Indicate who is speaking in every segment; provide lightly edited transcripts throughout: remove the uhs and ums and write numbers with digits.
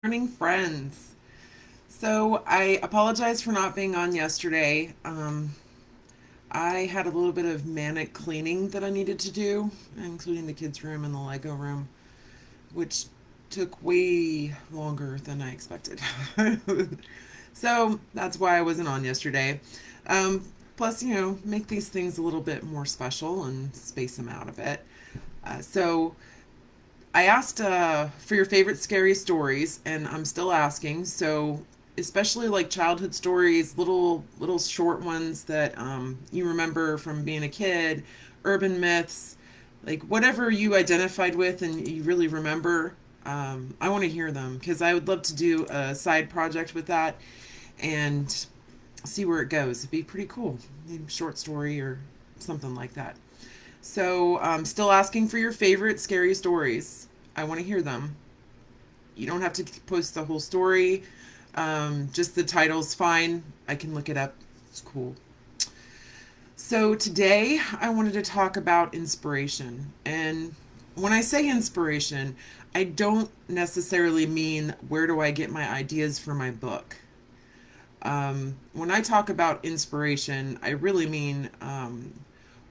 Speaker 1: Morning, friends. So I apologize for not being on yesterday. I had a little bit of manic cleaning that I needed to do, including the kids' room and the Lego room, which took way longer than I expected. So that's why I wasn't on yesterday. Plus, make these things a little bit more special and space them out a bit. So I asked for your favorite scary stories, and I'm still asking. So, especially like childhood stories, little short ones that you remember from being a kid, urban myths, like whatever you identified with and you really remember. I want to hear them because I would love to do a side project with that and see where it goes. It'd be pretty cool, maybe a short story or something like that. So, still asking for your favorite scary stories. I want to hear them. You don't have to post the whole story. Just the title's fine. I can look it up. It's cool. So, today I wanted to talk about inspiration. And when I say inspiration, I don't necessarily mean where do I get my ideas for my book. When I talk about inspiration, I really mean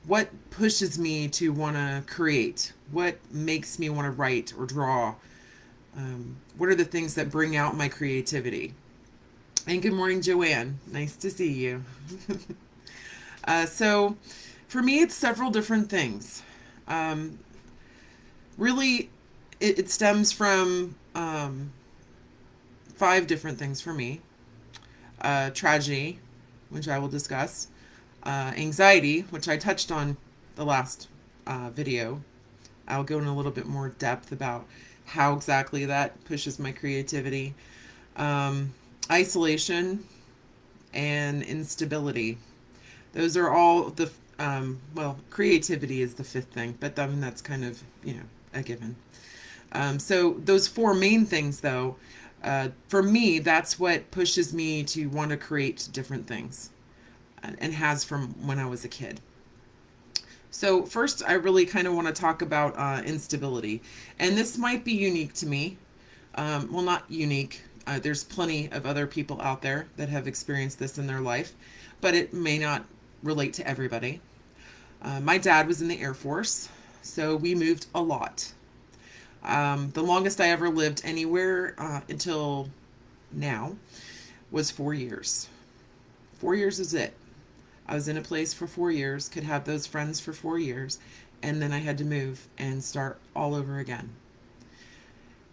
Speaker 1: what pushes me to want to create, what makes me want to write or draw, what are the things that bring out my creativity. And good morning, Joanne. Nice to see you. So, for me, it's several different things. Um, really, it stems from five different things for me: tragedy, which I will discuss, anxiety, which I touched on the last video. I'll go in a little bit more depth about how exactly that pushes my creativity, um, isolation, and instability. Those are all the well, creativity is the fifth thing, but I mean that's kind of a given. So those four main things, though, for me, that's what pushes me to want to create different things, and has from when I was a kid. So first, I really kind of want to talk about instability, and this might be unique to me. Well, not unique. There's plenty of other people out there that have experienced this in their life, but it may not relate to everybody. My dad was in the Air Force, so we moved a lot. The longest I ever lived anywhere until now was 4 years. 4 years is it. I was in a place for 4 years, could have those friends for 4 years, and then I had to move and start all over again.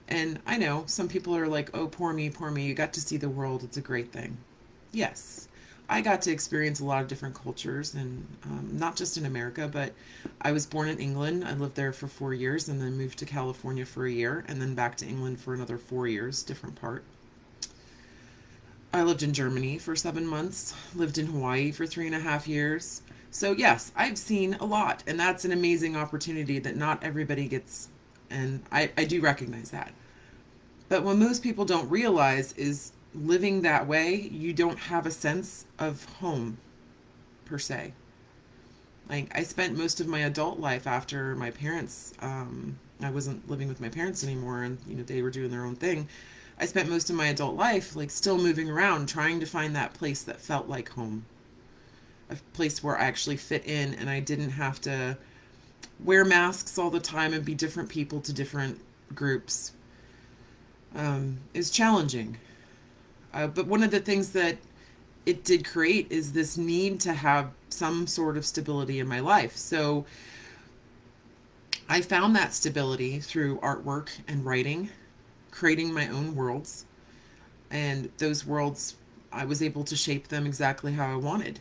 Speaker 1: And I know some people are like, oh, poor me, you got to see the world, it's a great thing. Yes, I got to experience a lot of different cultures, and not just in America, but I was born in England. I lived there for 4 years and then moved to California for a year and then back to England for another 4 years, different part. I lived in Germany for 7 months, lived in Hawaii for 3.5 years. So, yes, I've seen a lot, and that's an amazing opportunity that not everybody gets, and I do recognize that. But what most people don't realize is living that way, you don't have a sense of home per se. Like, I spent most of my adult life after my parents, I wasn't living with my parents anymore, and they were doing their own thing. I spent most of my adult life like still moving around trying to find that place that felt like home, a place where I actually fit in and I didn't have to wear masks all the time and be different people to different groups. Is challenging. But one of the things that it did create is this need to have some sort of stability in my life. So I found that stability through artwork and writing, creating my own worlds. And those worlds, I was able to shape them exactly how I wanted.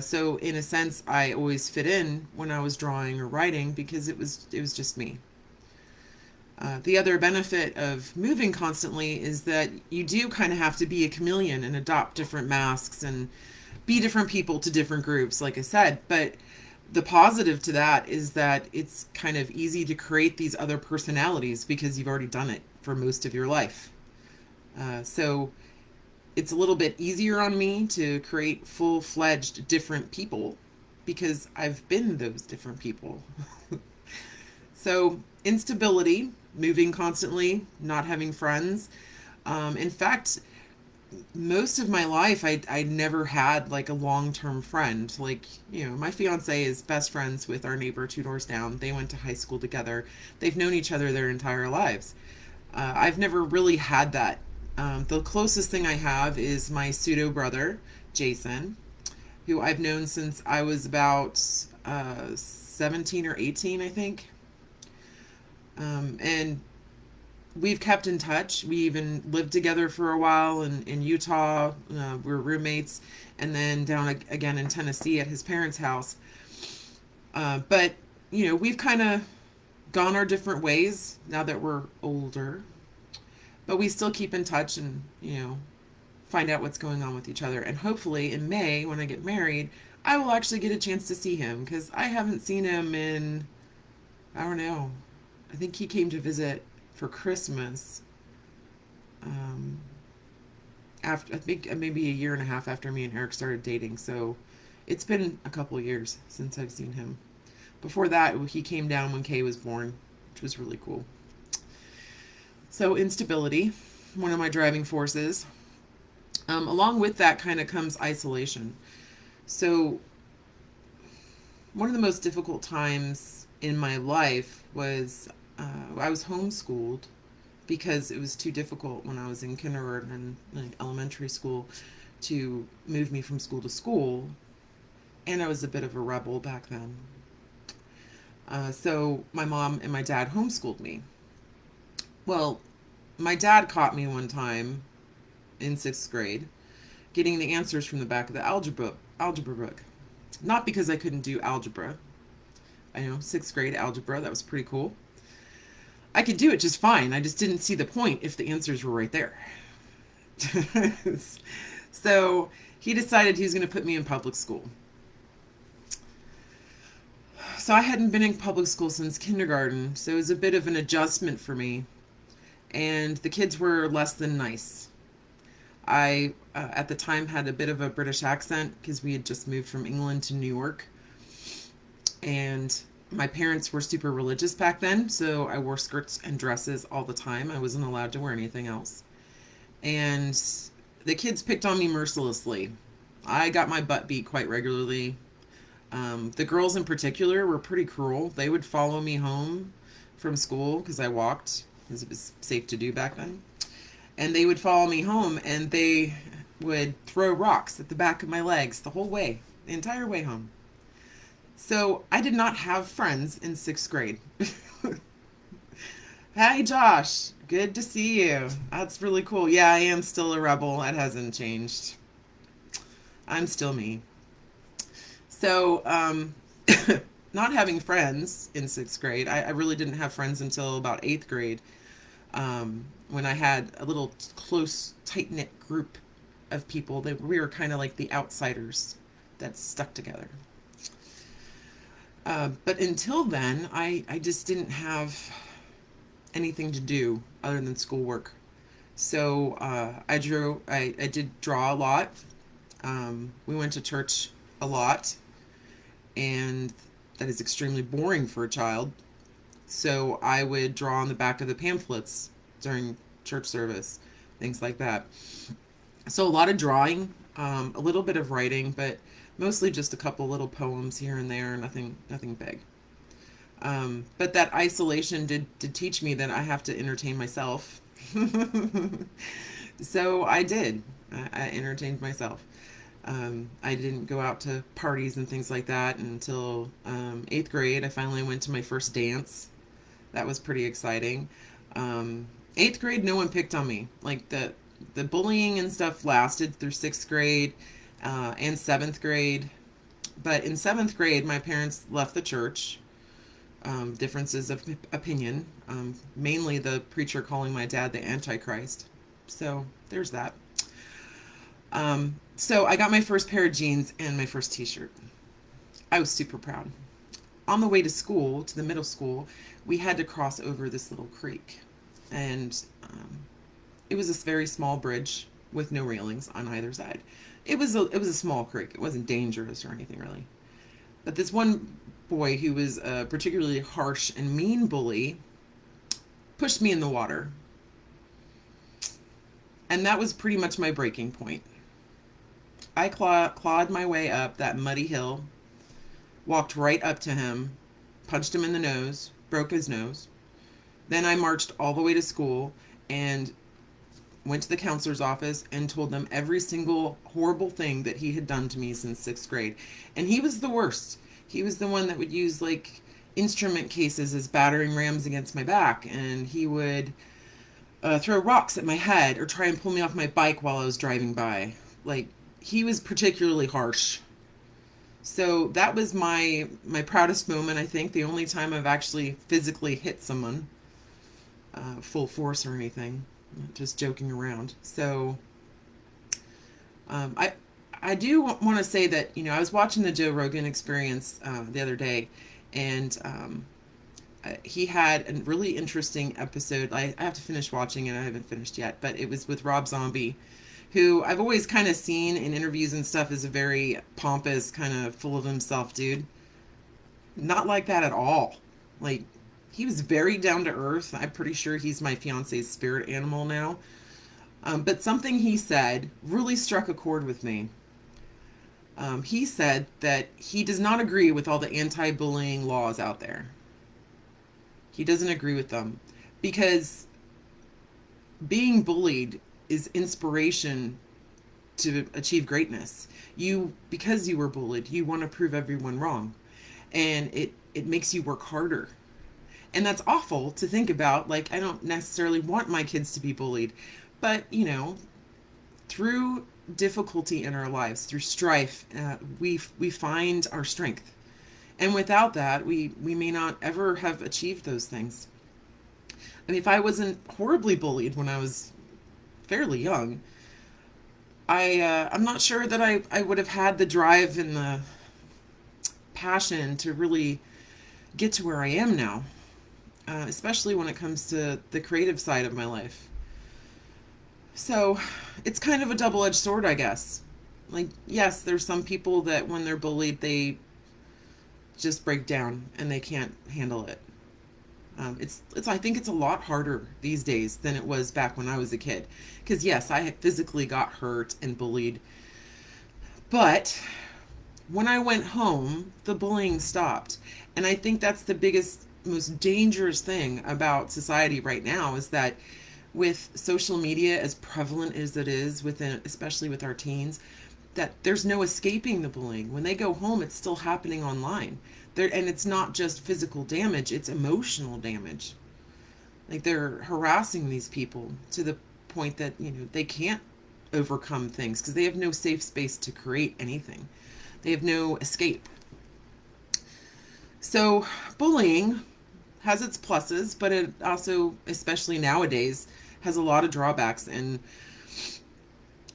Speaker 1: So in a sense, I always fit in when I was drawing or writing because it was just me. The other benefit of moving constantly is that you do kind of have to be a chameleon and adopt different masks and be different people to different groups, like I said. But the positive to that is that it's kind of easy to create these other personalities because you've already done it for most of your life. So it's a little bit easier on me to create full fledged different people because I've been those different people. So, instability. moving constantly, not having friends. In fact, most of my life, I never had like a long term friend. Like, my fiance is best friends with our neighbor 2 doors down. They went to high school together. They've known each other their entire lives. I've never really had that. The closest thing I have is my pseudo brother, Jason, who I've known since I was about 17 or 18, I think. And we've kept in touch. We even lived together for a while in Utah. We were roommates, and then down again in Tennessee at his parents' house. But, we've kind of gone our different ways now that we're older. But we still keep in touch and, find out what's going on with each other. And hopefully in May, when I get married, I will actually get a chance to see him because I haven't seen him in, I don't know, I think he came to visit for Christmas. Um, After I think maybe a year and a half after me and Eric started dating, so it's been a couple of years since I've seen him. Before that, he came down when Kay was born, which was really cool. So instability, one of my driving forces. Along with that, kind of comes isolation. So one of the most difficult times in my life was I was homeschooled because it was too difficult when I was in kindergarten and like elementary school to move me from school to school. And I was a bit of a rebel back then. So my mom and my dad homeschooled me. Well, my dad caught me one time in sixth grade getting the answers from the back of the algebra book. Not because I couldn't do algebra. I know, sixth grade algebra, that was pretty cool. I could do it just fine. I just didn't see the point if the answers were right there. So he decided he was going to put me in public school. So I hadn't been in public school since kindergarten, so it was a bit of an adjustment for me. And the kids were less than nice. I, at the time, had a bit of a British accent because we had just moved from England to New York. And my parents were super religious back then, so I wore skirts and dresses all the time. I wasn't allowed to wear anything else. And the kids picked on me mercilessly. I got my butt beat quite regularly. The girls in particular were pretty cruel. They would follow me home from school because I walked, because it was safe to do back then. And they would follow me home and they would throw rocks at the back of my legs the whole way, the entire way home. So I did not have friends in sixth grade. Hi, Josh. Good to see you. That's really cool. Yeah, I am still a rebel. That hasn't changed. I'm still me. So, not having friends in sixth grade, I really didn't have friends until about eighth grade, when I had a little close, tight knit group of people that we were kind of like the outsiders that stuck together. But until then, I just didn't have anything to do other than schoolwork. So I did draw a lot. We went to church a lot, and that is extremely boring for a child. So I would draw on the back of the pamphlets during church service, things like that. So a lot of drawing, a little bit of writing, but mostly just a couple little poems here and there, nothing big. But that isolation did teach me that I have to entertain myself. So I did. I entertained myself. I didn't go out to parties and things like that until eighth grade. I finally went to my first dance. That was pretty exciting. Eighth grade, no one picked on me. Like the bullying and stuff lasted through sixth grade and seventh grade. But in seventh grade, my parents left the church. Differences of opinion, mainly the preacher calling my dad the Antichrist. So there's that. So I got my first pair of jeans and my first t-shirt. I was super proud. On the way to school, to the middle school, we had to cross over this little creek. And it was this very small bridge with no railings on either side. It was a small creek. It wasn't dangerous or anything really. But this one boy who was a particularly harsh and mean bully pushed me in the water. And that was pretty much my breaking point. I clawed my way up that muddy hill, walked right up to him, punched him in the nose, broke his nose. Then I marched all the way to school and went to the counselor's office and told them every single horrible thing that he had done to me since 6th grade. And he was the worst. He was the one that would use like instrument cases as battering rams against my back, and he would throw rocks at my head or try and pull me off my bike while I was driving by. Like, he was particularly harsh. So that was my proudest moment. I think the only time I've actually physically hit someone, full force or anything, not just joking around. So I do want to say that, I was watching the Joe Rogan Experience the other day, and he had a really interesting episode. I have to finish watching it. I haven't finished yet, but it was with Rob Zombie, who I've always kind of seen in interviews and stuff as a very pompous, kind of full of himself dude. Not like that at all. Like, he was very down to earth. I'm pretty sure he's my fiance's spirit animal now. But something he said really struck a chord with me. He said that he does not agree with all the anti-bullying laws out there. He doesn't agree with them because being bullied is inspiration to achieve greatness. Because you were bullied, you want to prove everyone wrong, and it makes you work harder. And that's awful to think about. Like, I don't necessarily want my kids to be bullied, but through difficulty in our lives, through strife, we find our strength. And without that, we may not ever have achieved those things. I mean, if I wasn't horribly bullied when I was fairly young, I'm not sure that I would have had the drive and the passion to really get to where I am now, especially when it comes to the creative side of my life. So it's kind of a double-edged sword, I guess. Like, yes, there's some people that when they're bullied, they just break down and they can't handle it. It's I think it's a lot harder these days than it was back when I was a kid. Because yes, I physically got hurt and bullied, but when I went home, the bullying stopped. And I think that's the biggest, most dangerous thing about society right now, is that with social media as prevalent as it is within, especially with our teens, that there's no escaping the bullying. When they go home, it's still happening online. And it's not just physical damage, it's emotional damage. Like, they're harassing these people to the point that, they can't overcome things because they have no safe space to create anything. They have no escape. So bullying has its pluses, but it also, especially nowadays, has a lot of drawbacks. And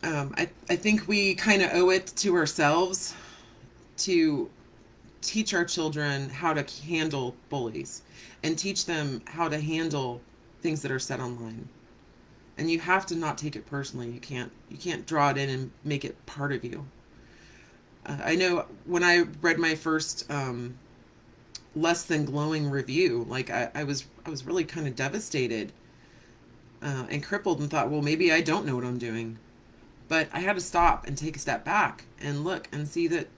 Speaker 1: I think we kind of owe it to ourselves to teach our children how to handle bullies and teach them how to handle things that are said online. And you have to not take it personally. You can't draw it in and make it part of you. I know when I read my first less than glowing review, like I was really kind of devastated and crippled, and thought, well, maybe I don't know what I'm doing. But I had to stop and take a step back and look and see that,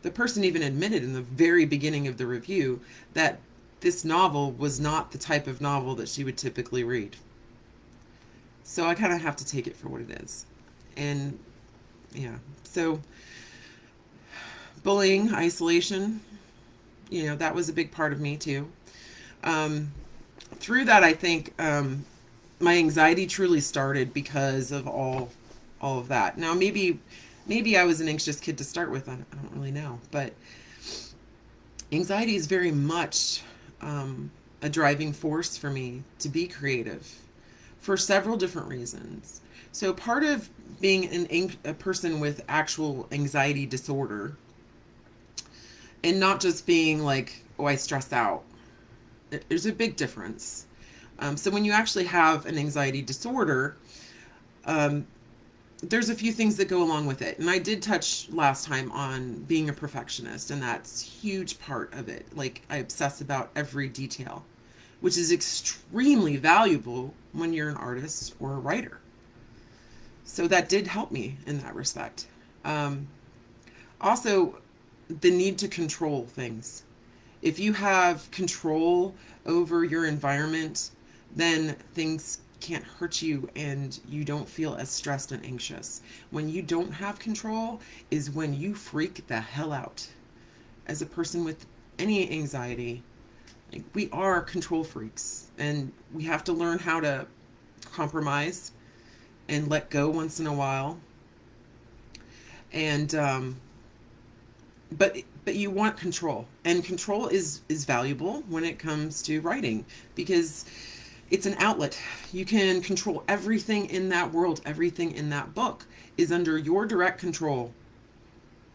Speaker 1: the person even admitted in the very beginning of the review that this novel was not the type of novel that she would typically read. So I kind of have to take it for what it is. And yeah, so bullying, isolation, that was a big part of me too. Through that, I think my anxiety truly started because of all of that. Now, maybe I was an anxious kid to start with. I don't really know. But anxiety is very much a driving force for me to be creative for several different reasons. So part of being a person with actual anxiety disorder, and not just being like, oh, I stress out. There's a big difference. So when you actually have an anxiety disorder, there's a few things that go along with it. And I did touch last time on being a perfectionist, and that's a huge part of it. Like, I obsess about every detail. which is extremely valuable when you're an artist or a writer. So that did help me in that respect. Um, Also, the need to control things. If you have control over your environment, then things can't hurt you and you don't feel as stressed and anxious. When you don't have control is when you freak the hell out. As a person with any anxiety, like, we are control freaks and we have to learn how to compromise and let go once in a while. And but you want control, and control is valuable when it comes to writing, because it's an outlet. You can control everything in that world. Everything in that book is under your direct control.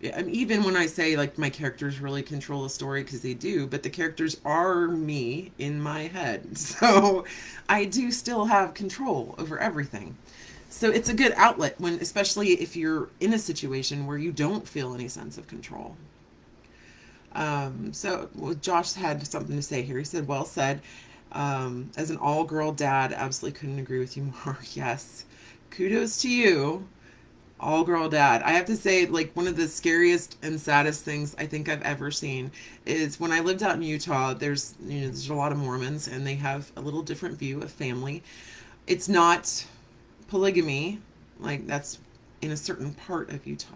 Speaker 1: Yeah, even when I say like my characters really control the story, because they do, but the characters are me in my head. So I do still have control over everything. So it's a good outlet when, especially if you're in a situation where you don't feel any sense of control. Well, Josh had something to say here. He said, "Well said. As an all-girl dad, absolutely couldn't agree with you more." Yes, kudos to you, all-girl dad. I have to say, like, one of the scariest and saddest things I think I've ever seen is when I lived out in Utah. There's a lot of Mormons, and they have a little different view of family. It's not polygamy, like that's in a certain part of Utah.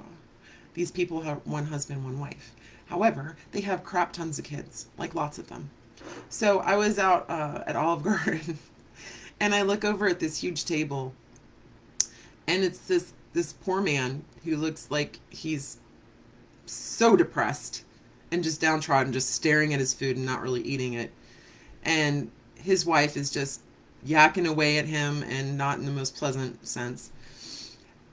Speaker 1: These people have one husband, one wife. However, they have crap tons of kids, like lots of them. So I was out at Olive Garden, and I look over at this huge table, and it's this poor man who looks like he's so depressed and just downtrodden, just staring at his food and not really eating it. And his wife is just yakking away at him, and not in the most pleasant sense.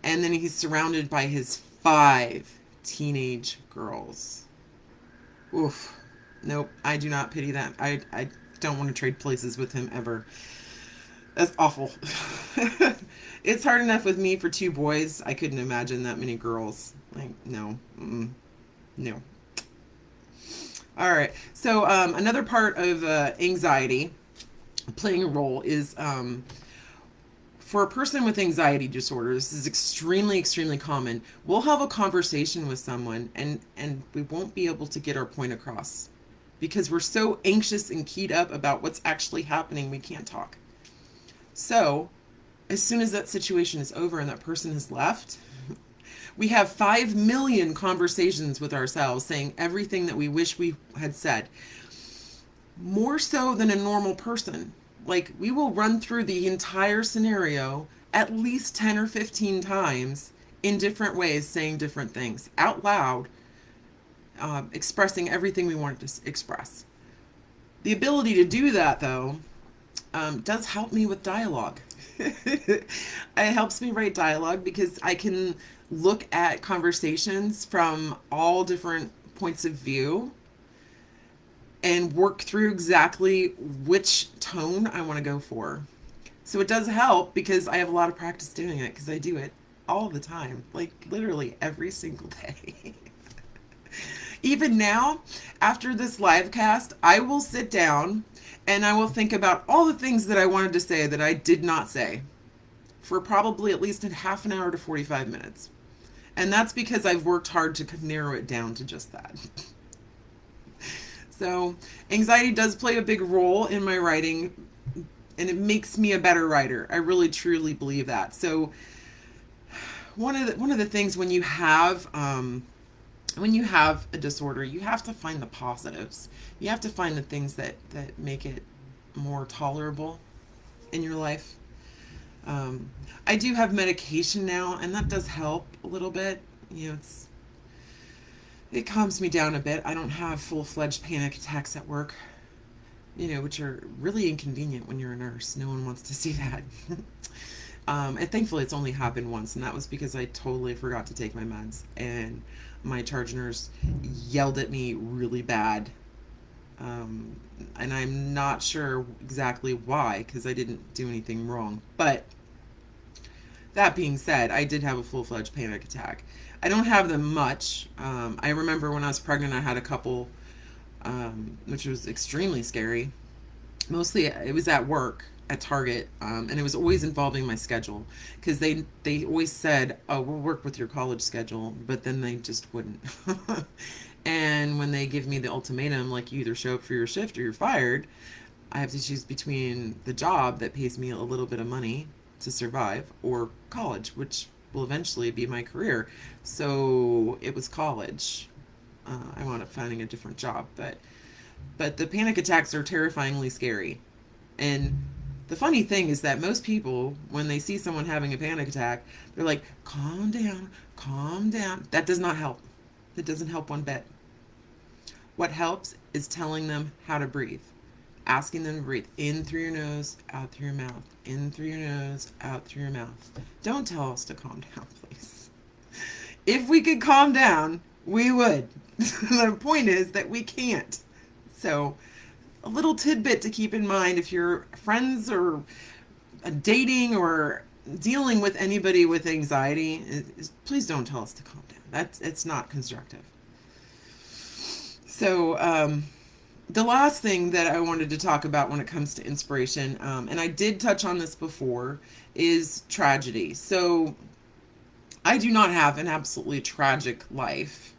Speaker 1: And then he's surrounded by his 5 teenage girls. Oof. Nope, I do not pity that. I don't want to trade places with him ever. That's awful. It's hard enough with me for 2 boys. I couldn't imagine that many girls. Like, no. Mm-mm. No. All right. So, another part of anxiety playing a role is for a person with anxiety disorder. This is extremely, extremely common. We'll have a conversation with someone, and we won't be able to get our point across because we're so anxious and keyed up about what's actually happening, we can't talk. So as soon as that situation is over and that person has left, we have 5 million conversations with ourselves saying everything that we wish we had said, more so than a normal person. Like, we will run through the entire scenario at least 10 or 15 times in different ways, saying different things out loud, expressing everything we wanted to express. The ability to do that, though, does help me with dialogue. It helps me write dialogue because I can look at conversations from all different points of view and work through exactly which tone I want to go for. So it does help because I have a lot of practice doing it, because I do it all the time, like literally every single day. Even now, after this live cast, I will sit down and I will think about all the things that I wanted to say that I did not say for probably at least a half an hour to 45 minutes. And that's because I've worked hard to narrow it down to just that. So anxiety does play a big role in my writing, and it makes me a better writer. I really truly believe that. So one of the things when you have a disorder, you have to find the positives. You have to find the things that make it more tolerable in your life. I do have medication now, and that does help a little bit. It calms me down a bit. I don't have full-fledged panic attacks at work, which are really inconvenient when you're a nurse. No one wants to see that. And thankfully it's only happened once, and that was because I totally forgot to take my meds, and my charge nurse yelled at me really bad. And I'm not sure exactly why, because I didn't do anything wrong. But that being said, I did have a full-fledged panic attack. I don't have them much. I remember when I was pregnant, I had a couple, which was extremely scary. Mostly it was at work at Target, and it was always involving my schedule because they always said, "Oh, we'll work with your college schedule," but then they just wouldn't. And when they give me the ultimatum, like you either show up for your shift or you're fired, I have to choose between the job that pays me a little bit of money to survive or college, which will eventually be my career. So it was college. I wound up finding a different job, but the panic attacks are terrifyingly scary. And the funny thing is that most people, when they see someone having a panic attack, they're like, calm down, calm down. That does not help. It doesn't help one bit. What helps is telling them how to breathe, asking them to breathe in through your nose, out through your mouth, in through your nose, out through your mouth. Don't tell us to calm down, please. If we could calm down, we would. The point is that we can't. So, a little tidbit to keep in mind if you're friends or dating or dealing with anybody with anxiety is please don't tell us to calm down. It's not constructive. So the last thing that I wanted to talk about when it comes to inspiration, and I did touch on this before, is tragedy. So I do not have an absolutely tragic life,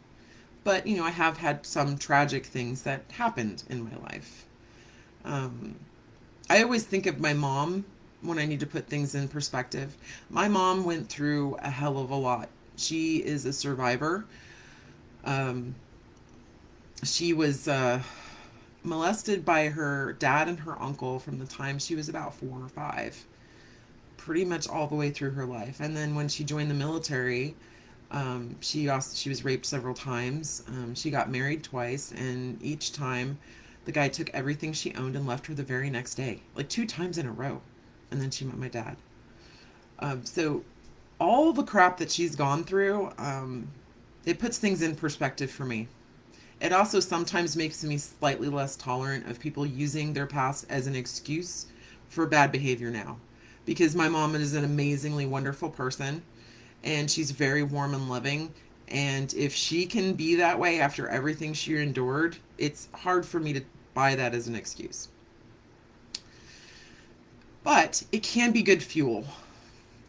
Speaker 1: but I have had some tragic things that happened in my life. Um, I always think of my mom when I need to put things in perspective. My mom went through a hell of a lot. She is a survivor. Um, she was molested by her dad and her uncle from the time she was about 4 or 5, pretty much all the way through her life. And then when she joined the military, she was raped several times. She got married twice, and each time the guy took everything she owned and left her the very next day, like 2 times in a row. And then she met my dad. So all the crap that she's gone through, it puts things in perspective for me. It also sometimes makes me slightly less tolerant of people using their past as an excuse for bad behavior now. Because my mom is an amazingly wonderful person and she's very warm and loving. And if she can be that way after everything she endured, it's hard for me to buy that as an excuse. But it can be good fuel.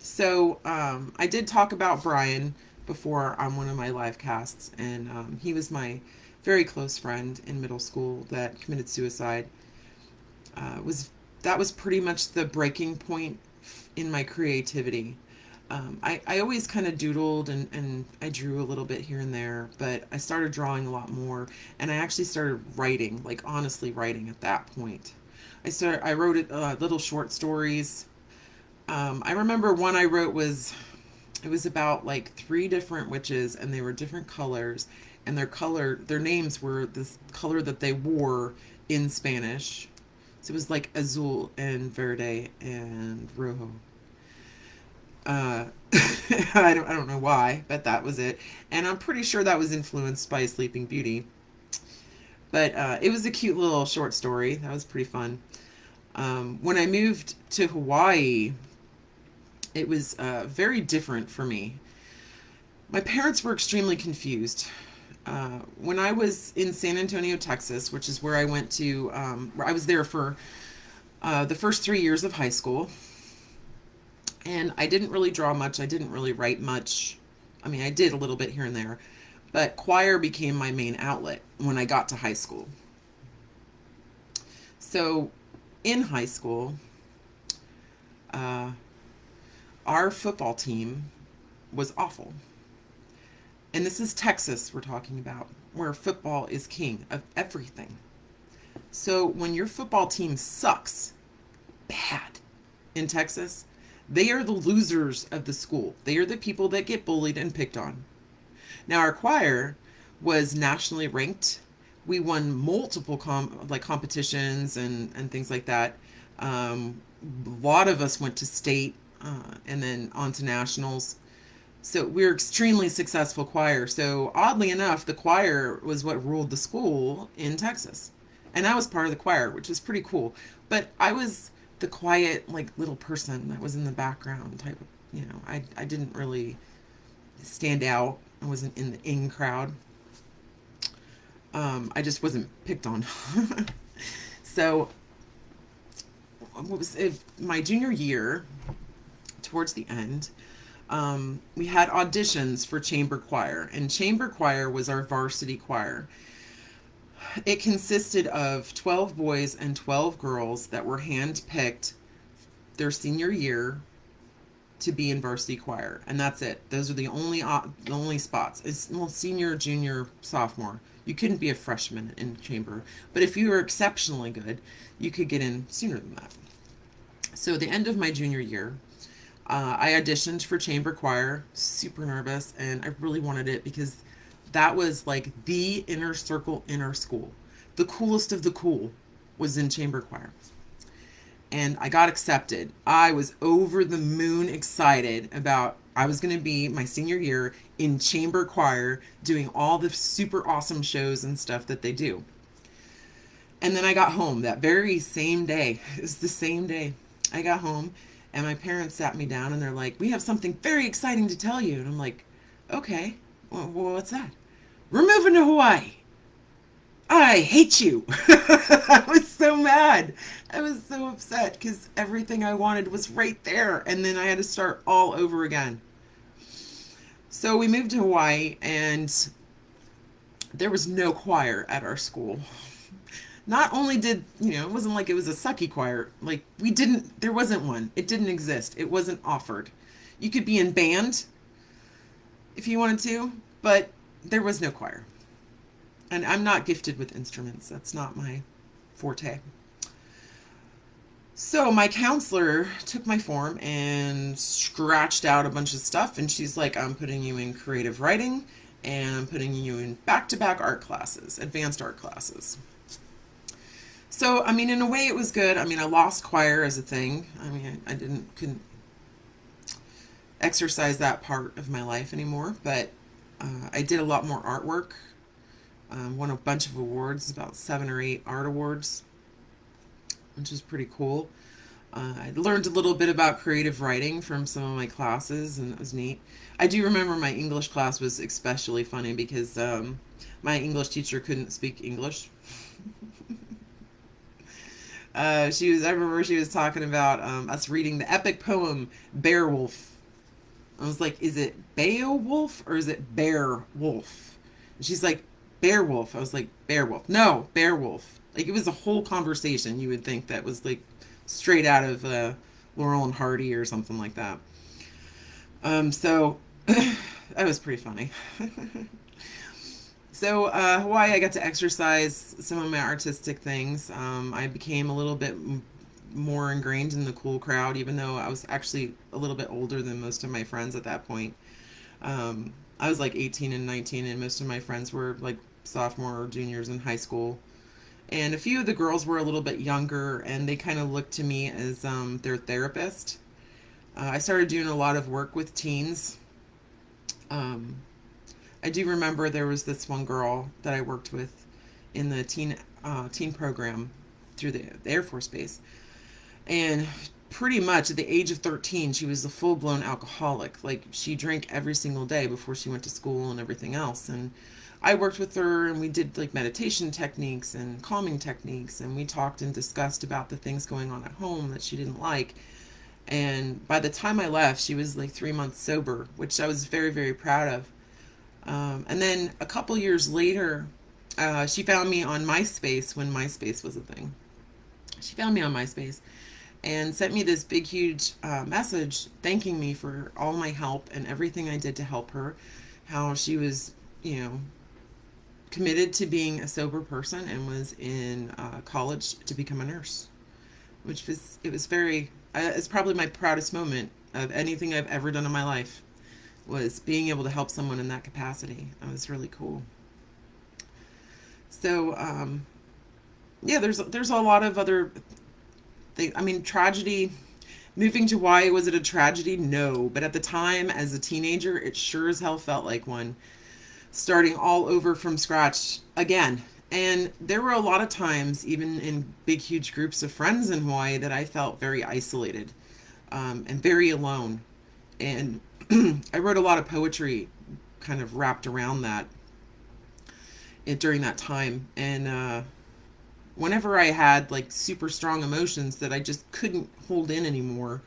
Speaker 1: So I did talk about Brian before on one of my live casts, and he was my very close friend in middle school that committed suicide. Was That was pretty much the breaking point in my creativity. I always kind of doodled and I drew a little bit here and there, but I started drawing a lot more, and I actually started writing, like honestly writing at that point. I wrote little short stories. I remember one I wrote it was about like 3 different witches, and they were different colors, and their names were this color that they wore in Spanish. So it was like azul and verde and rojo. Uh, I don't know why, but that was it, and I'm pretty sure that was influenced by Sleeping Beauty. But it was a cute little short story. That was pretty fun. When I moved to Hawaii, it was very different for me. My parents were extremely confused. When I was in San Antonio, Texas, which is where I went to, I was there for the first 3 years of high school. And I didn't really draw much. I didn't really write much. I mean, I did a little bit here and there. But choir became my main outlet when I got to high school. So in high school, uh, our football team was awful. And this is Texas we're talking about, where football is king of everything. So when your football team sucks bad in Texas, they are the losers of the school. They are the people that get bullied and picked on. Now our choir was nationally ranked. We won multiple competitions and things like that. A lot of us went to state and then on to nationals. So we're extremely successful choir. So oddly enough, the choir was what ruled the school in Texas. And I was part of the choir, which was pretty cool. But I was the quiet, like, little person that was in the background type of, I didn't really stand out. I wasn't in the in crowd. I just wasn't picked on. So what was it, my junior year, towards the end, we had auditions for chamber choir, and chamber choir was our varsity choir. It consisted of 12 boys and 12 girls that were handpicked their senior year to be in varsity choir, and that's it. Those are the only spots. It's, well, senior, junior, sophomore. You couldn't be a freshman in chamber, but if you were exceptionally good, you could get in sooner than that. So the end of my junior year, I auditioned for chamber choir, super nervous, and I really wanted it because that was like the inner circle in our school. The coolest of the cool was in chamber choir. And I got accepted. I was over the moon excited about I was going to be my senior year in chamber choir doing all the super awesome shows and stuff that they do. And then I got home that very same day. It was the same day. I got home and my parents sat me down and they're like, "We have something very exciting to tell you." And I'm like, "Okay, well, what's that?" "We're moving to Hawaii." "I hate you." I was so mad. I was so upset because everything I wanted was right there. And then I had to start all over again. So we moved to Hawaii and there was no choir at our school. Not only did, it wasn't like it was a sucky choir. Like, there wasn't one. It didn't exist. It wasn't offered. You could be in band if you wanted to, but there was no choir. And I'm not gifted with instruments. That's not my forte. So my counselor took my form and scratched out a bunch of stuff. And she's like, "I'm putting you in creative writing and I'm putting you in back-to-back art classes, advanced art classes." So, I mean, in a way it was good. I mean, I lost choir as a thing. I mean, couldn't exercise that part of my life anymore, but I did a lot more artwork. Won a bunch of awards, about 7 or 8 art awards, which is pretty cool. I learned a little bit about creative writing from some of my classes, and it was neat. I do remember my English class was especially funny because my English teacher couldn't speak English. I remember she was talking about us reading the epic poem Beowulf. I was like, "Is it Beowulf or is it Beowulf?" And she's like, "Beowulf." I was like, "Beowulf." "No, Beowulf." Like, it was a whole conversation. You would think that was like straight out of Laurel and Hardy or something like that. So that was pretty funny. So Hawaii, I got to exercise some of my artistic things. I became a little bit more ingrained in the cool crowd, even though I was actually a little bit older than most of my friends at that point. I was like 18 and 19, and most of my friends were like sophomore or juniors in high school. And a few of the girls were a little bit younger, and they kind of looked to me as their therapist. I started doing a lot of work with teens. Um, I do remember there was this one girl that I worked with in the teen program through the Air Force Base, and pretty much at the age of 13, she was a full blown alcoholic. Like, she drank every single day before she went to school and everything else. And I worked with her, and we did like meditation techniques and calming techniques, and we talked and discussed about the things going on at home that she didn't like. And by the time I left, she was like 3 months sober, which I was very, very proud of. And then a couple years later, she found me on MySpace when MySpace was a thing. She found me on MySpace and sent me this big, huge message thanking me for all my help and everything I did to help her. How she was, committed to being a sober person and was in college to become a nurse, it was very, it's probably my proudest moment of anything I've ever done in my life, was being able to help someone in that capacity. That was really cool. So, yeah, there's a lot of other things. I mean, tragedy. Moving to Hawaii, was it a tragedy? No, but at the time, as a teenager, it sure as hell felt like one. Starting all over from scratch again. And there were a lot of times, even in big, huge groups of friends in Hawaii, that I felt very isolated and very alone. And I wrote a lot of poetry kind of wrapped around that during that time. And Whenever I had like super strong emotions that I just couldn't hold in anymore,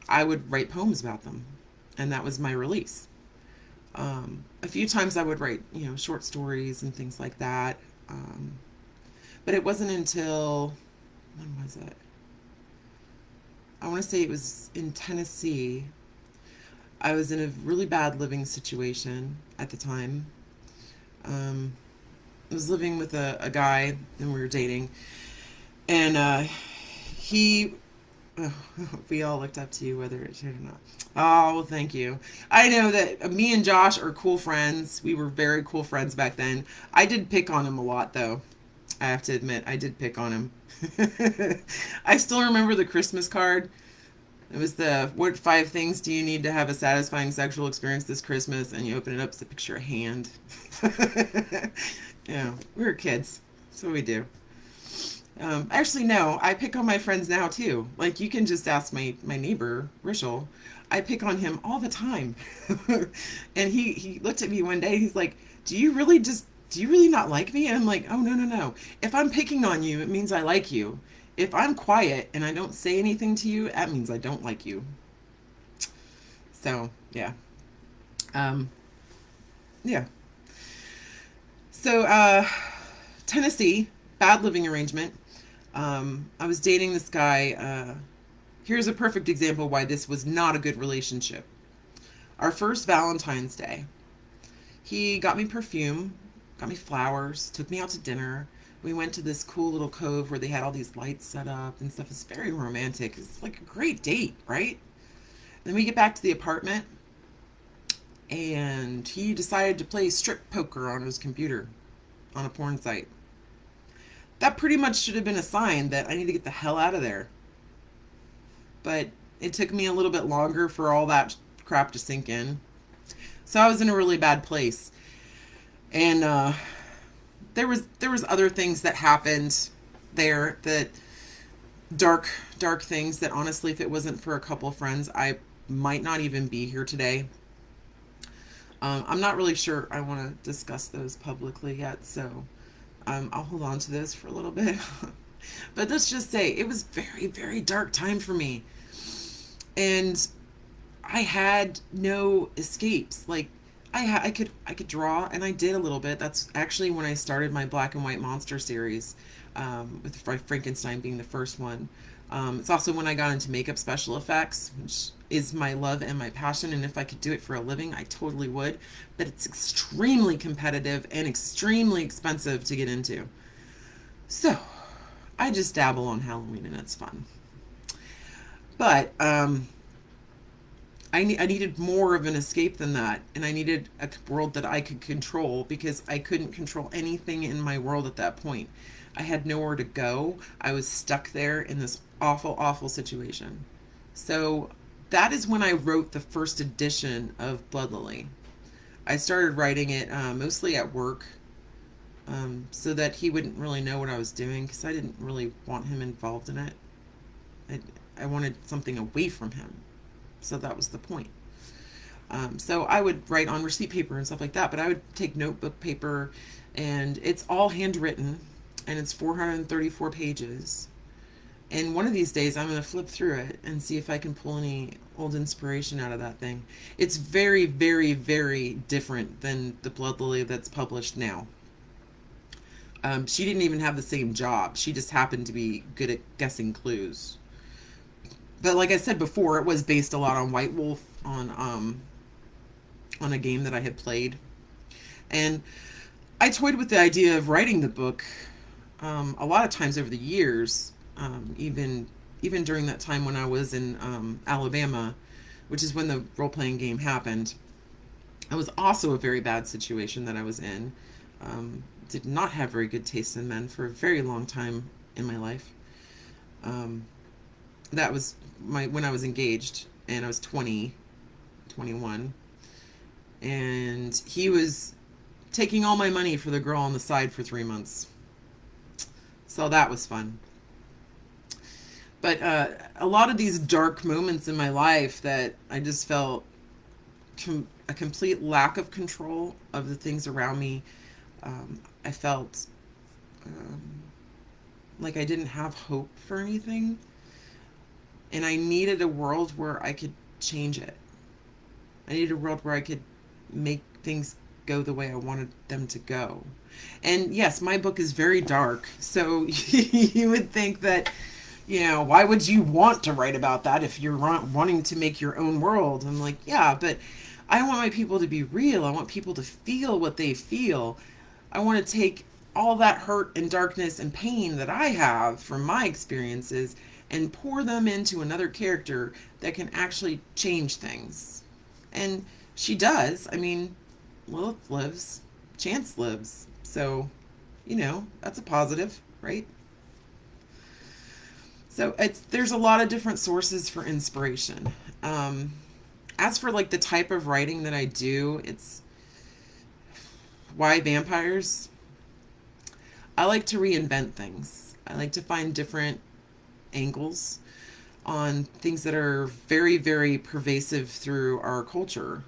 Speaker 1: I would write poems about them, and that was my release. A few times I would write, short stories and things like that. But it wasn't until, when was it? I want to say it was in Tennessee. I was in a really bad living situation at the time. Um, I was living with a guy and we were dating, and he we all looked up to you, whether it should or not. Oh, well, thank you. I know that me and Josh are cool friends. We were very cool friends back then. I did pick on him a lot, though. I have to admit, I did pick on him. I still remember the Christmas card. It was the what 5 things do you need to have a satisfying sexual experience this Christmas? And you open it up, it's a picture of a hand. Yeah, we were kids. That's what we do. Actually, no, I pick on my friends now too. Like you can just ask my neighbor Rishel. I pick on him all the time, and he looked at me one day. He's like, do you really not like me?" And I'm like, "Oh, no, no, no. If I'm picking on you, it means I like you. If I'm quiet and I don't say anything to you, that means I don't like you." So yeah, um, yeah. So Tennessee, bad living arrangement. I was dating this guy. Here's a perfect example why this was not a good relationship. Our first Valentine's Day, he got me perfume, got me flowers, took me out to dinner. We went to this cool little cove where they had all these lights set up and stuff. It's very romantic. It's like a great date, right? Then we get back to the apartment, and he decided to play strip poker on his computer on a porn site. That pretty much should have been a sign that I need to get the hell out of there. But it took me a little bit longer for all that crap to sink in. So I was in a really bad place. And there was other things that happened there, that dark things that honestly, if it wasn't for a couple of friends, I might not even be here today. I'm not really sure I want to discuss those publicly yet, so I'll hold on to those for a little bit. But let's just say it was very, very dark time for me, and I had no escapes. Like I could draw, and I did a little bit. That's actually when I started my black and white monster series, with Frankenstein being the first one. It's also when I got into makeup special effects, which is my love and my passion. And if I could do it for a living, I totally would. But it's extremely competitive and extremely expensive to get into. So I just dabble on Halloween, and it's fun. But I needed more of an escape than that, and I needed a world that I could control, because I couldn't control anything in my world at that point. I had nowhere to go. I was stuck there in this awful, awful situation. So that is when I wrote the first edition of Blood Lily. I started writing it mostly at work, so that he wouldn't really know what I was doing, because I didn't really want him involved in it. I, I wanted something away from him. So that was the point. So I would write on receipt paper and stuff like that, but I would take notebook paper, and it's all handwritten, and it's 434 pages. And one of these days, I'm going to flip through it and see if I can pull any old inspiration out of that thing. It's very, very, very different than the Blood Lily that's published now. She didn't even have the same job. She just happened to be good at guessing clues. But like I said before, it was based a lot on White Wolf, on a game that I had played, and I toyed with the idea of writing the book a lot of times over the years, even during that time when I was in Alabama, which is when the role playing game happened. It was also a very bad situation that I was in. Did not have very good taste in men for a very long time in my life. Um, that was my when I was engaged, and I was 20, 21, and he was taking all my money for the girl on the side for 3 months. So that was fun. But a lot of these dark moments in my life that I just felt a complete lack of control of the things around me. I felt um, Like I didn't have hope for anything, and I needed a world where I could change it. I needed a world where I could make things go the way I wanted them to go. And yes, my book is very dark, so you would think that, why would you want to write about that if you're wanting to make your own world? I'm like, yeah, but I want my people to be real. I want people to feel what they feel. I want to take all that hurt and darkness and pain that I have from my experiences and pour them into another character that can actually change things. And she does. I mean, Lilith lives, Chance lives. So, that's a positive, right? So there's a lot of different sources for inspiration. As for like the type of writing that I do, it's why vampires. I like to reinvent things. I like to find different angles on things that are very, very pervasive through our culture.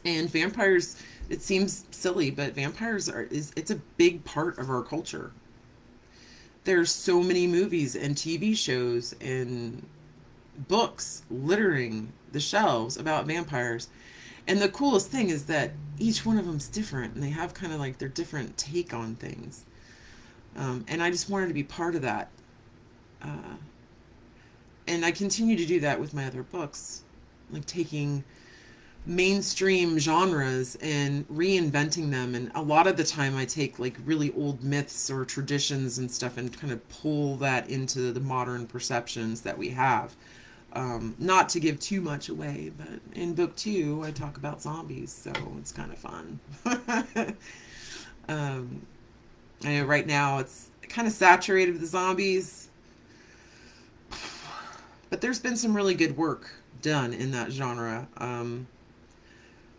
Speaker 1: And vampires, it seems silly, but vampires it's a big part of our culture. There's so many movies and TV shows and books littering the shelves about vampires. And the coolest thing is that each one of them's different and they have kind of like their different take on things. And I just wanted to be part of that. Uh, and I continue to do that with my other books, like taking mainstream genres and reinventing them. And a lot of the time I take like really old myths or traditions and stuff and kind of pull that into the modern perceptions that we have. Not to give too much away, but in book 2 I talk about zombies, so it's kind of fun. um, I know right now it's kind of saturated with the zombies, but there's been some really good work done in that genre.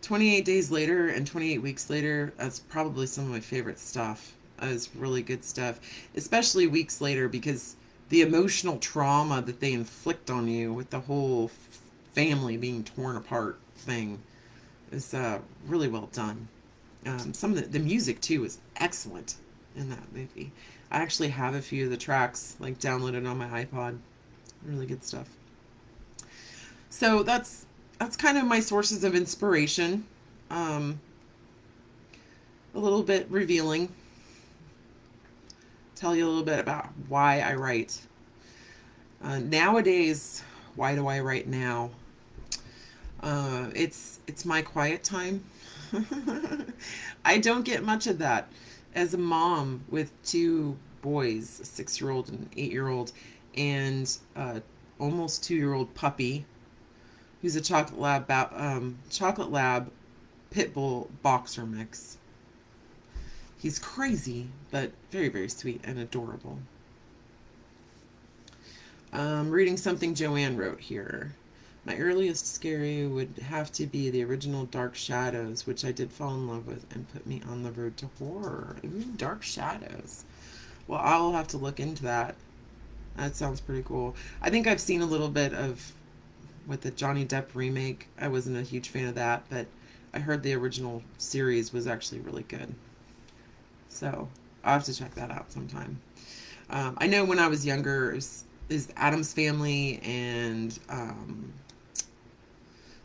Speaker 1: 28 Days Later and 28 Weeks Later, that's probably some of my favorite stuff. It's really good stuff, especially Weeks Later, because the emotional trauma that they inflict on you with the whole family being torn apart thing is really well done. Some of the music, too, is excellent in that movie. I actually have a few of the tracks like downloaded on my iPod. Really good stuff. So that's kind of my sources of inspiration. Um, a little bit revealing. Tell you a little bit about why I write. Nowadays, why do I write now? It's my quiet time. I don't get much of that as a mom with 2 boys, a 6-year-old and an 8-year-old, and almost 2-year-old puppy who's a chocolate lab pit bull boxer mix. He's crazy, but very, very sweet and adorable. Reading something Joanne wrote here. My earliest scary would have to be the original Dark Shadows, which I did fall in love with and put me on the road to horror. Ooh, Dark Shadows. Well, I'll have to look into that. That sounds pretty cool. I think I've seen a little bit of with the Johnny Depp remake. I wasn't a huge fan of that, but I heard the original series was actually really good. So I'll have to check that out sometime. I know when I was younger, is Adam's Family and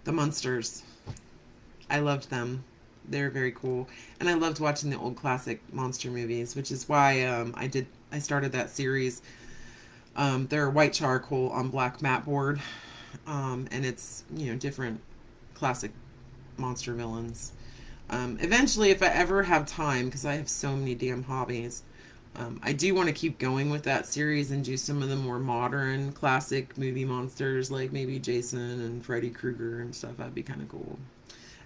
Speaker 1: the Munsters. I loved them. They're very cool, and I loved watching the old classic monster movies, which is why I started that series. They're white charcoal on black mat board, and it's different classic monster villains. Eventually, if I ever have time, because I have so many damn hobbies, I do want to keep going with that series and do some of the more modern classic movie monsters, like maybe Jason and Freddy Krueger and stuff. That'd be kind of cool.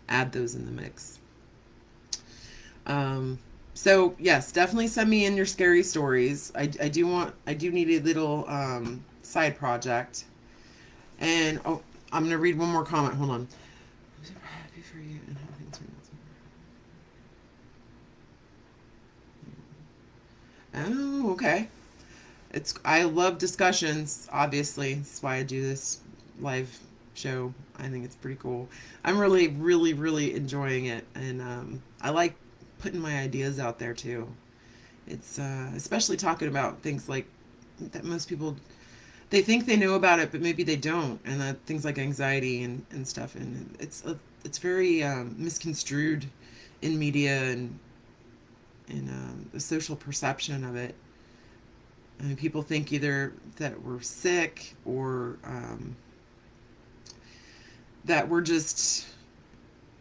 Speaker 1: Add those in the mix. Um, so yes, definitely send me in your scary stories. I do need a little side project. And oh, I'm gonna read one more comment. Hold on. Happy for you and how things are. Oh, okay. I love discussions. Obviously, that's why I do this live show. I think it's pretty cool. I'm really, really enjoying it, and I like putting my ideas out there too. It's especially talking about things like that most people, they think they know about it, but maybe they don't, and things like anxiety and stuff, and it's very misconstrued in media and in the social perception of it. I mean, people think either that we're sick or that we're just,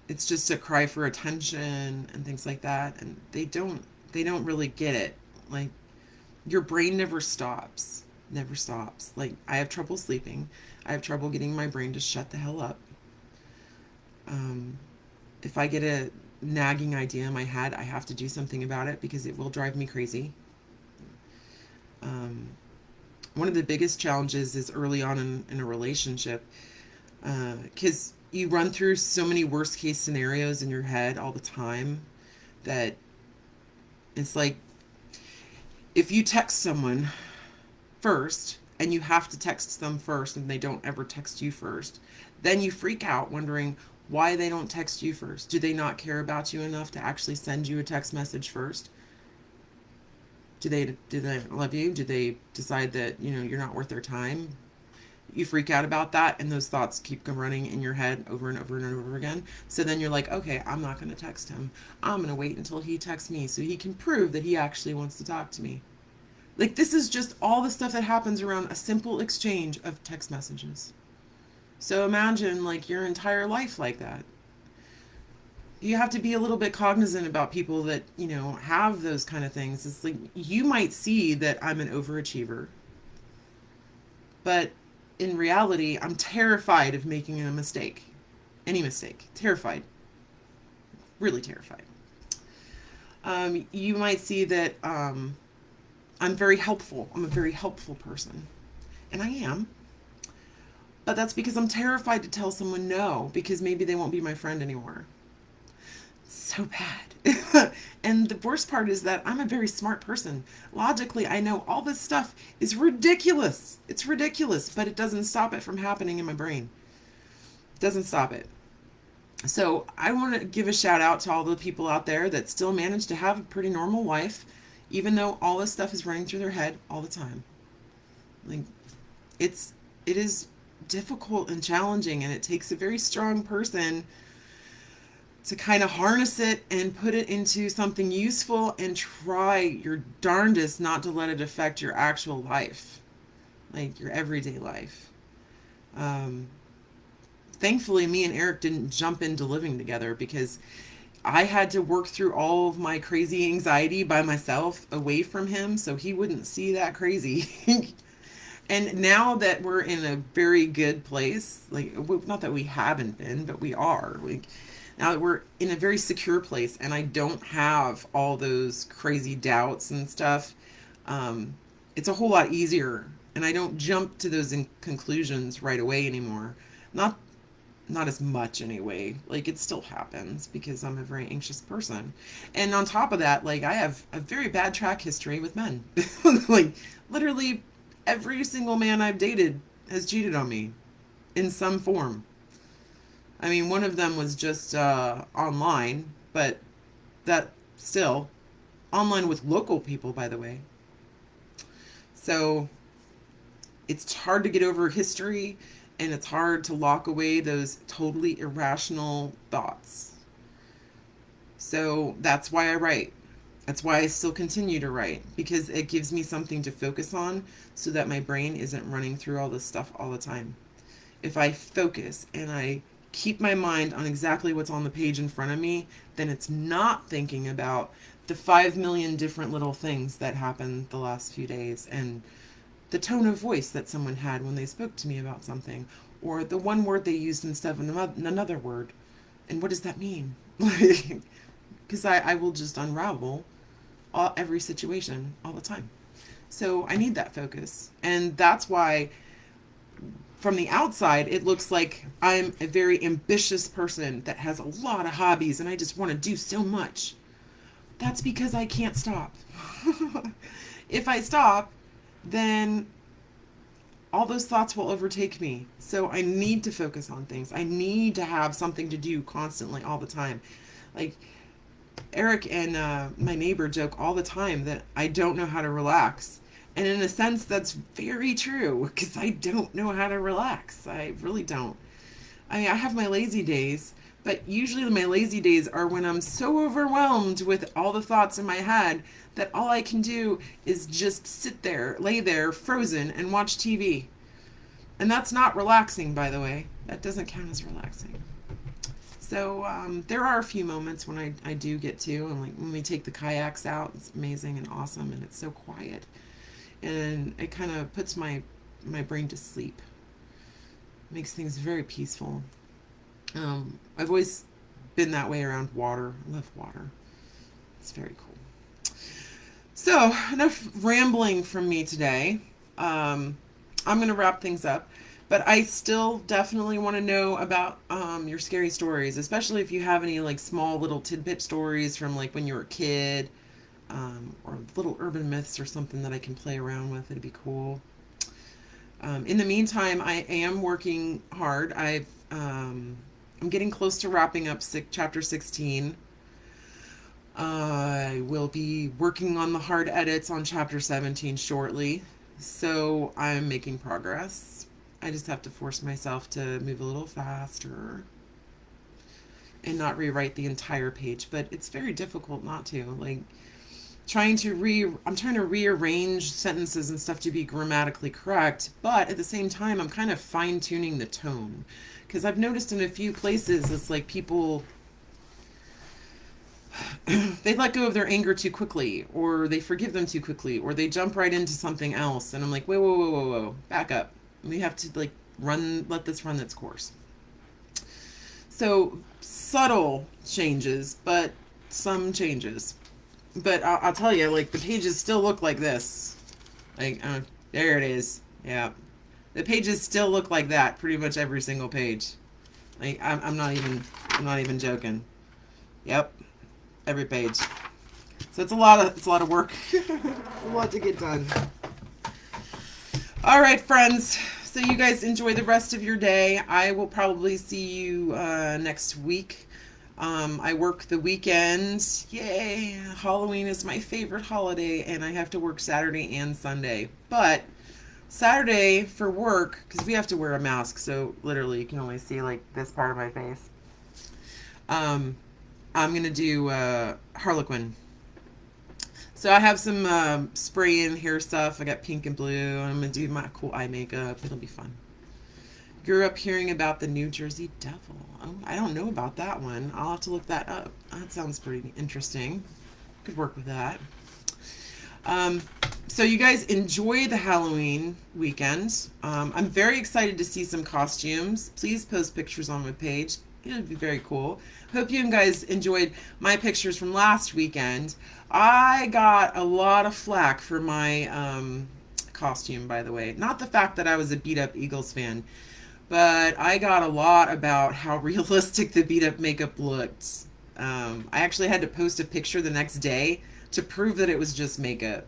Speaker 1: it's just a cry for attention and things like that, and they don't really get it. Like, your brain never stops. Like, I have trouble sleeping. I have trouble getting my brain to shut the hell up. um, if I get a nagging idea in my head, I have to do something about it because it will drive me crazy. um, One of the biggest challenges is early on in a relationship, because you run through so many worst case scenarios in your head all the time that it's like, if you text someone first and you have to text them first and they don't ever text you first, then you freak out wondering why they don't text you first. Do they not care about you enough to actually send you a text message first? Do they love you? Do they decide that, you're not worth their time? You freak out about that, and those thoughts keep running in your head over and over and over again. So then you're like, okay, I'm not going to text him. I'm going to wait until he texts me so he can prove that he actually wants to talk to me. Like, this is just all the stuff that happens around a simple exchange of text messages. So imagine, like, your entire life like that. You have to be a little bit cognizant about people that, have those kind of things. It's like, you might see that I'm an overachiever, but in reality, I'm terrified of making a mistake. Any mistake. Terrified. Really terrified. You might see that I'm very helpful. I'm a very helpful person. And I am. But that's because I'm terrified to tell someone no, because maybe they won't be my friend anymore. So bad. And the worst part is that I'm a very smart person. Logically, I know all this stuff is ridiculous. It's ridiculous, but it doesn't stop it from happening in my brain. It doesn't stop it. So I want to give a shout out to all the people out there that still manage to have a pretty normal life, even though all this stuff is running through their head all the time. Like, it is difficult and challenging, and it takes a very strong person to kind of harness it and put it into something useful and try your darndest not to let it affect your actual life, like your everyday life. Um, Thankfully, me and Eric didn't jump into living together because I had to work through all of my crazy anxiety by myself away from him so he wouldn't see that crazy. And now that we're in a very good place, like, not that we haven't been, but we are. Like, now that we're in a very secure place and I don't have all those crazy doubts and stuff, it's a whole lot easier. And I don't jump to those conclusions right away anymore. Not not as much anyway. Like, it still happens because I'm a very anxious person. And on top of that, like, I have a very bad track history with men. Like, literally every single man I've dated has cheated on me in some form. I mean, one of them was just online, but that still online with local people, by the way. So it's hard to get over history, and it's hard to lock away those totally irrational thoughts. So that's why I write. That's why I still continue to write, because it gives me something to focus on so that my brain isn't running through all this stuff all the time. If I focus and I keep my mind on exactly what's on the page in front of me, then it's not thinking about the 5 million different little things that happened the last few days, and the tone of voice that someone had when they spoke to me about something, or the one word they used instead of another word. And what does that mean? Because I will just unravel every situation all the time. So I need that focus. And that's why, from the outside, it looks like I'm a very ambitious person that has a lot of hobbies and I just want to do so much. That's because I can't stop. If I stop, then all those thoughts will overtake me. So I need to focus on things. I need to have something to do constantly all the time. Like, Eric and my neighbor joke all the time that I don't know how to relax. And in a sense, that's very true because I don't know how to relax. I really don't. I mean, I have my lazy days, but usually my lazy days are when I'm so overwhelmed with all the thoughts in my head that all I can do is just sit there, lay there, frozen, and watch TV. And that's not relaxing, by the way. That doesn't count as relaxing. So there are a few moments when I do get to, and like when we take the kayaks out, it's amazing and awesome, and it's so quiet, and it kind of puts my brain to sleep, makes things very peaceful. I've always been that way around water. I love water. It's very cool. So enough rambling from me today. I'm going to wrap things up. But I still definitely want to know about your scary stories, especially if you have any like small little tidbit stories from like when you were a kid, or little urban myths or something that I can play around with. It'd be cool. In the meantime, I am working hard. I'm getting close to wrapping up chapter 16. I will be working on the hard edits on chapter 17 shortly, so I'm making progress. I just have to force myself to move a little faster and not rewrite the entire page, but it's very difficult not to. Like I'm trying to rearrange sentences and stuff to be grammatically correct, but at the same time I'm kind of fine-tuning the tone because I've noticed in a few places it's like people they let go of their anger too quickly, or they forgive them too quickly, or they jump right into something else, and I'm like, whoa, whoa, whoa, whoa, whoa, back up. We have to like let this run its course. So subtle changes, but some changes. But I'll tell you, like the pages still look like this. Like there it is. Yeah, the pages still look like that. Pretty much every single page. Like I'm not even joking. Yep, every page. So it's a lot of work. A lot to get done. All right, friends. So you guys enjoy the rest of your day. I will probably see you next week. I work the weekend. Yay! Halloween is my favorite holiday, and I have to work Saturday and Sunday. But Saturday for work, because we have to wear a mask, so literally you can only see like this part of my face. I'm gonna do Harlequin. So I have some spray and hair stuff. I got pink and blue. And I'm gonna do my cool eye makeup. It'll be fun. Grew up hearing about the New Jersey Devil. Oh, I don't know about that one. I'll have to look that up. That sounds pretty interesting. Could work with that. So you guys enjoy the Halloween weekend. I'm very excited to see some costumes. Please post pictures on my page. It'll be very cool. Hope you guys enjoyed my pictures from last weekend. I got a lot of flack for my costume, by the way. Not the fact that I was a beat up Eagles fan, but I got a lot about how realistic the beat up makeup looked. I actually had to post a picture the next day to prove that it was just makeup.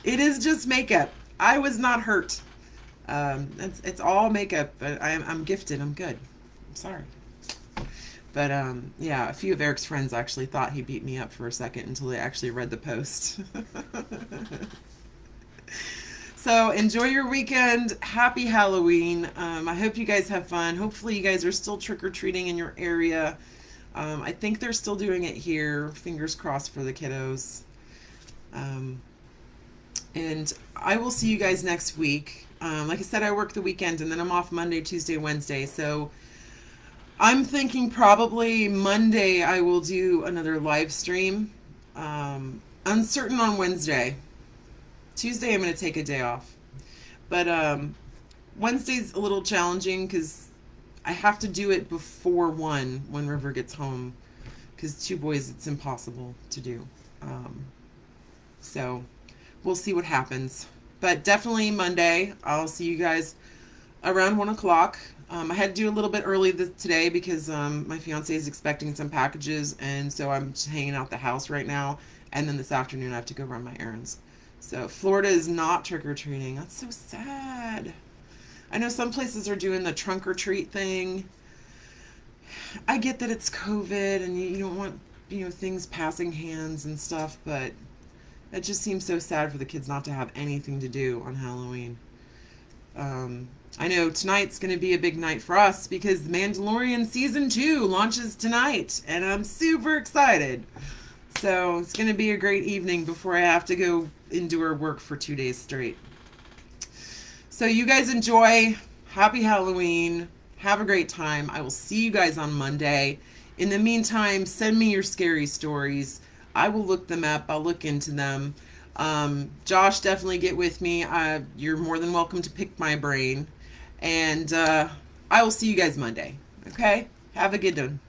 Speaker 1: It is just makeup. I was not hurt. It's all makeup. But I'm gifted. I'm good. I'm sorry. But yeah, a few of Eric's friends actually thought he beat me up for a second until they actually read the post. So enjoy your weekend. Happy Halloween. I hope you guys have fun. Hopefully you guys are still trick-or-treating in your area. I think they're still doing it here. Fingers crossed for the kiddos. And I will see you guys next week. Like I said, I work the weekend and then I'm off Monday, Tuesday, Wednesday. So I'm thinking probably Monday I will do another live stream. Uncertain on Wednesday. Tuesday I'm going to take a day off. But Wednesday's a little challenging because I have to do it before 1 when River gets home. Because 2 boys, it's impossible to do. So we'll see what happens. But definitely Monday, I'll see you guys around 1 o'clock. I had to do a little bit early today because my fiance is expecting some packages, and so I'm just hanging out the house right now. And then this afternoon I have to go run my errands. So Florida is not trick-or-treating. That's so sad. I know some places are doing the trunk or treat thing. I get that it's COVID and you don't want, things passing hands and stuff, but it just seems so sad for the kids not to have anything to do on Halloween. Um, I know tonight's going to be a big night for us because The Mandalorian Season 2 launches tonight, and I'm super excited. So it's going to be a great evening before I have to go endure work for 2 days straight. So you guys enjoy. Happy Halloween. Have a great time. I will see you guys on Monday. In the meantime, send me your scary stories. I will look them up. I'll look into them. Josh, definitely get with me. You're more than welcome to pick my brain. And I will see you guys Monday. Okay? Have a good one.